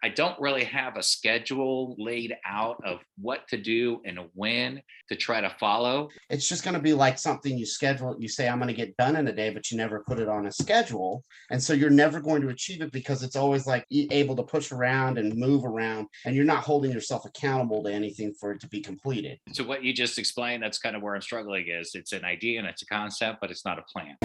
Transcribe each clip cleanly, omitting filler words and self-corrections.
I don't really have a schedule laid out of what to do and when to try to follow. It's just going to be like something you schedule. You say, I'm going to get done in a day, but you never put it on a schedule. And so you're never going to achieve it because it's always like able to push around and move around, and you're not holding yourself accountable to anything for it to be completed. So what you just explained, that's kind of where I'm struggling is it's an idea and it's a concept, but it's not a plan.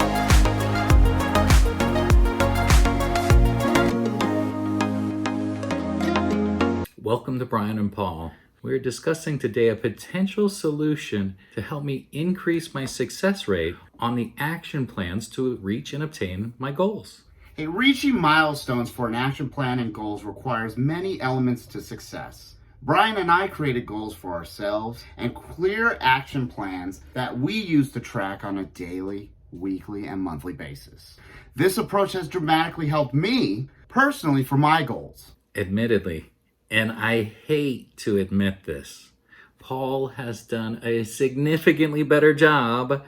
Welcome to Bryan and Paul. We're discussing today a potential solution to help me increase my success rate on the action plans to reach and obtain my goals. Reaching milestones for an action plan and goals requires many elements to success. Bryan and I created goals for ourselves and clear action plans that we use to track on a daily, weekly, and monthly basis. This approach has dramatically helped me personally for my goals. Admittedly, and I hate to admit this, Paul has done a significantly better job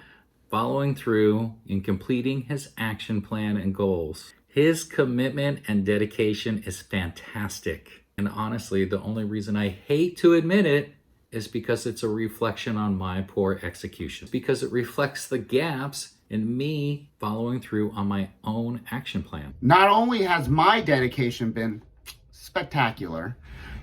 following through in completing his action plan and goals. His commitment and dedication is fantastic. And honestly, the only reason I hate to admit it is because it's a reflection on my poor execution. Because it reflects the gaps in me following through on my own action plan. Not only has my dedication been spectacular,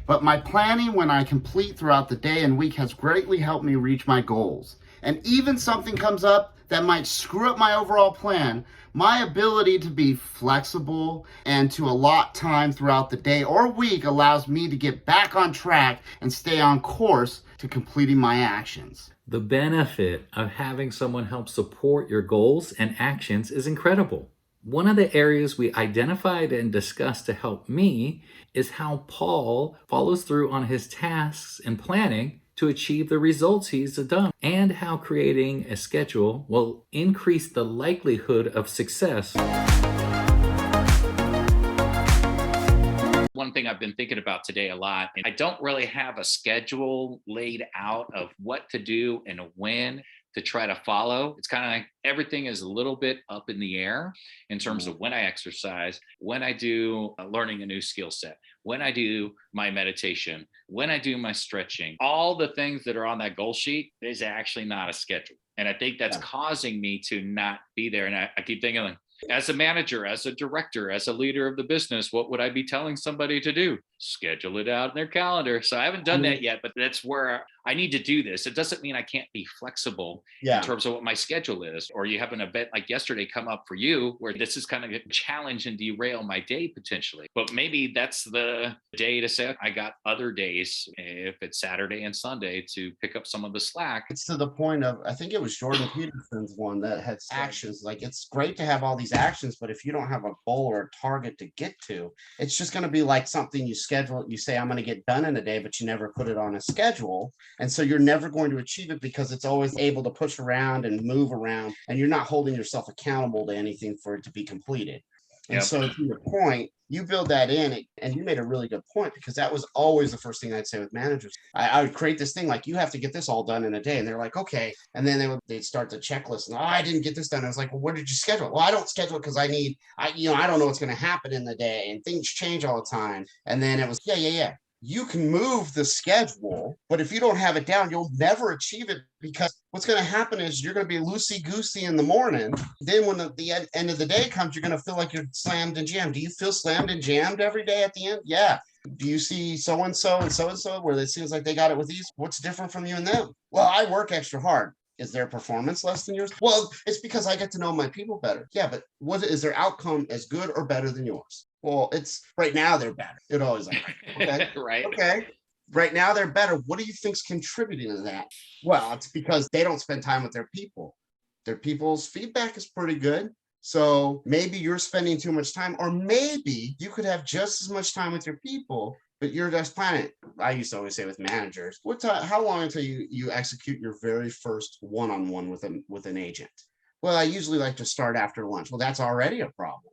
but my planning when I complete throughout the day and week has greatly helped me reach my goals. And even something comes up that might screw up my overall plan, my ability to be flexible and to allot time throughout the day or week allows me to get back on track and stay on course to completing my actions. The benefit of having someone help support your goals and actions is incredible. One of the areas we identified and discussed to help me is how Paul follows through on his tasks and planning to achieve the results he's done, and how creating a schedule will increase the likelihood of success. One thing I've been thinking about today a lot, I don't really have a schedule laid out of what to do and when to try to follow. It's kind of like everything is a little bit up in the air in terms of when I exercise, when I do learning a new skill set, when I do my meditation, when I do my stretching. All the things that are on that goal sheet is actually not a schedule. And I think that's causing me to not be there. And I keep thinking, like, as a manager, as a director, as a leader of the business, what would I be telling somebody to do? Schedule it out in their calendar. So I haven't done that yet, but that's where I need to do this. It doesn't mean I can't be flexible in terms of what my schedule is. Or you have an event like yesterday come up for you where this is kind of a challenge and derail my day potentially. But maybe that's the day to say, I got other days, if it's Saturday and Sunday, to pick up some of the slack. It's to the point of, I think it was Jordan Peterson's one that had actions. Like, it's great to have all these actions, but if you don't have a goal or a target to get to, it's just going to be like something you schedule. You say, I'm going to get done in a day, but you never put it on a schedule. And so you're never going to achieve it because it's always able to push around and move around, and you're not holding yourself accountable to anything for it to be completed. And so to your point, you build that in, and you made a really good point, because that was always the first thing I'd say with managers. I would create this thing like, you have to get this all done in a day. And they're like, okay. And then they'd start the checklist, and I didn't get this done. I was like, well, where did you schedule it? Well, I don't schedule it because I don't know what's going to happen in the day, and things change all the time. And then it was, yeah. You can move the schedule, but if you don't have it down, you'll never achieve it, because what's going to happen is you're going to be loosey-goosey in the morning. Then when the end of the day comes, you're going to feel like you're slammed and jammed. Do you feel slammed and jammed every day at the end? Yeah. Do you see so-and-so and so-and-so where it seems like they got it with these? What's different from you and them? Well, I work extra hard. Is their performance less than yours? Well, it's because I get to know my people better. Yeah, but is their outcome as good or better than yours? Well, it's right now they're better. It always like, okay, right. Okay. Right now they're better. What do you think's contributing to that? Well, it's because they don't spend time with their people. Their people's feedback is pretty good. So maybe you're spending too much time, or maybe you could have just as much time with your people, but you're just planning. I used to always say with managers, how long until you execute your very first one-on-one with an agent? Well, I usually like to start after lunch. Well, that's already a problem,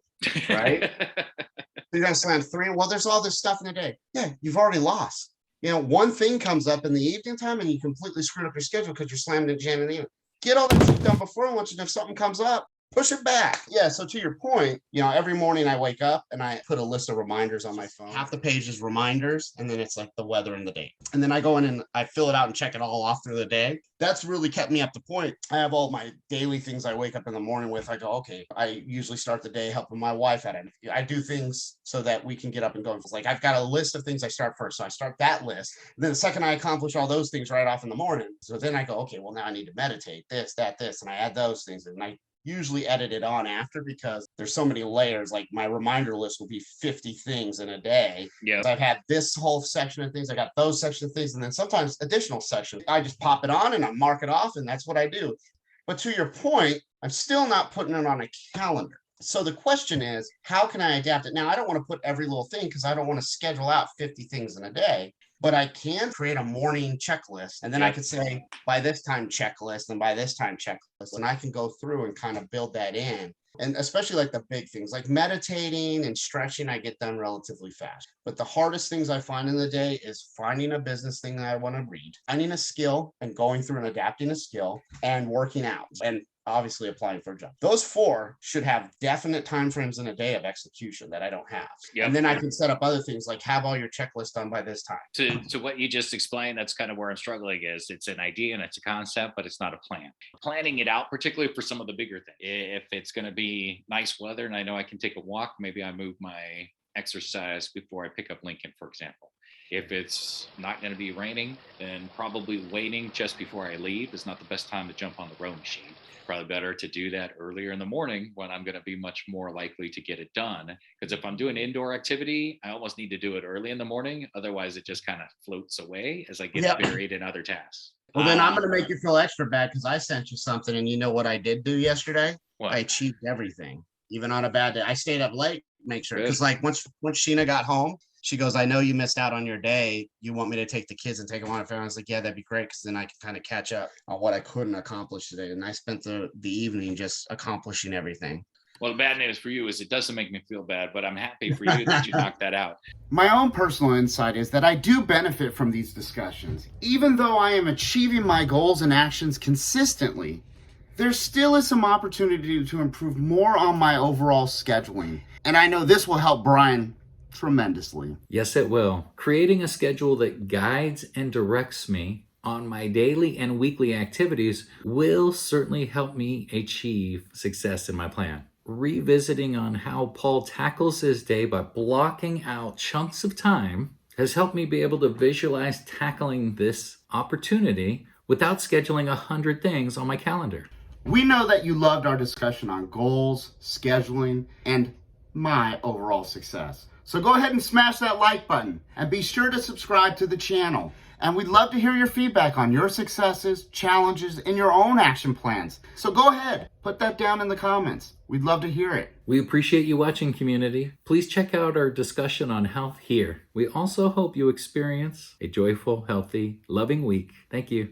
right? You're going to slam 3. Well, there's all this stuff in the day. Yeah, you've already lost. One thing comes up in the evening time, and you completely screwed up your schedule because you're slamming and jamming the evening. Get all that shit done before lunch, and if something comes up, Push it back. Yeah. So to your point, every morning I wake up and I put a list of reminders on my phone. Half the page is reminders, and then it's like the weather and the date. And then I go in and I fill it out and check it all off through the day. That's really kept me up to point. I have all my daily things I wake up in the morning with. I go, okay, I usually start the day helping my wife at it. I do things so that we can get up and go. It's like I've got a list of things I start first. So I start that list. And then the second I accomplish all those things right off in the morning. So then I go, okay, well, now I need to meditate, this, that, this. And I add those things. And I usually edit it on after because there's so many layers. Like my reminder list will be 50 things in a day. Yeah. I've had this whole section of things. I got those section of things. And then sometimes additional sections. I just pop it on and I mark it off, and that's what I do. But to your point, I'm still not putting it on a calendar. So the question is, how can I adapt it? Now, I don't want to put every little thing because I don't want to schedule out 50 things in a day. But I can create a morning checklist, and then I could say by this time checklist and by this time checklist, and I can go through and kind of build that in. And especially like the big things like meditating and stretching, I get done relatively fast. But the hardest things I find in the day is finding a business thing that I want to read, finding a skill and going through and adapting a skill, and working out, and obviously applying for a job. Those 4 should have definite timeframes in a day of execution that I don't have. Yep. And then I can set up other things like have all your checklist done by this time. To what you just explained, that's kind of where I'm struggling is it's an idea and it's a concept, but it's not a plan. Planning it out, particularly for some of the bigger things. If it's going to be nice weather and I know I can take a walk, maybe I move my exercise before I pick up Lincoln, for example. If it's not going to be raining, then probably waiting just before I leave is not the best time to jump on the row machine. Probably better to do that earlier in the morning when I'm going to be much more likely to get it done. Because if I'm doing indoor activity, I almost need to do it early in the morning. Otherwise, it just kind of floats away as I get buried in other tasks. Well, then I'm going to make you feel extra bad because I sent you something, and you know what I did do yesterday? What? I achieved everything, even on a bad day. I stayed up late, make sure, because like once Sheena got home, she goes, I know you missed out on your day. You want me to take the kids and take them on a fair? I was like, yeah, that'd be great. Because then I can kind of catch up on what I couldn't accomplish today. And I spent the evening just accomplishing everything. Well, the bad news for you is it doesn't make me feel bad, but I'm happy for you that you knocked that out. My own personal insight is that I do benefit from these discussions. Even though I am achieving my goals and actions consistently, there still is some opportunity to improve more on my overall scheduling. And I know this will help Bryan tremendously. Yes, it will. Creating a schedule that guides and directs me on my daily and weekly activities will certainly help me achieve success in my plan. Revisiting on how Paul tackles his day by blocking out chunks of time has helped me be able to visualize tackling this opportunity without scheduling 100 things on my calendar. We know that you loved our discussion on goals, scheduling, and my overall success. So go ahead and smash that like button and be sure to subscribe to the channel. And we'd love to hear your feedback on your successes, challenges, and your own action plans. So go ahead, put that down in the comments. We'd love to hear it. We appreciate you watching, community. Please check out our discussion on health here. We also hope you experience a joyful, healthy, loving week. Thank you.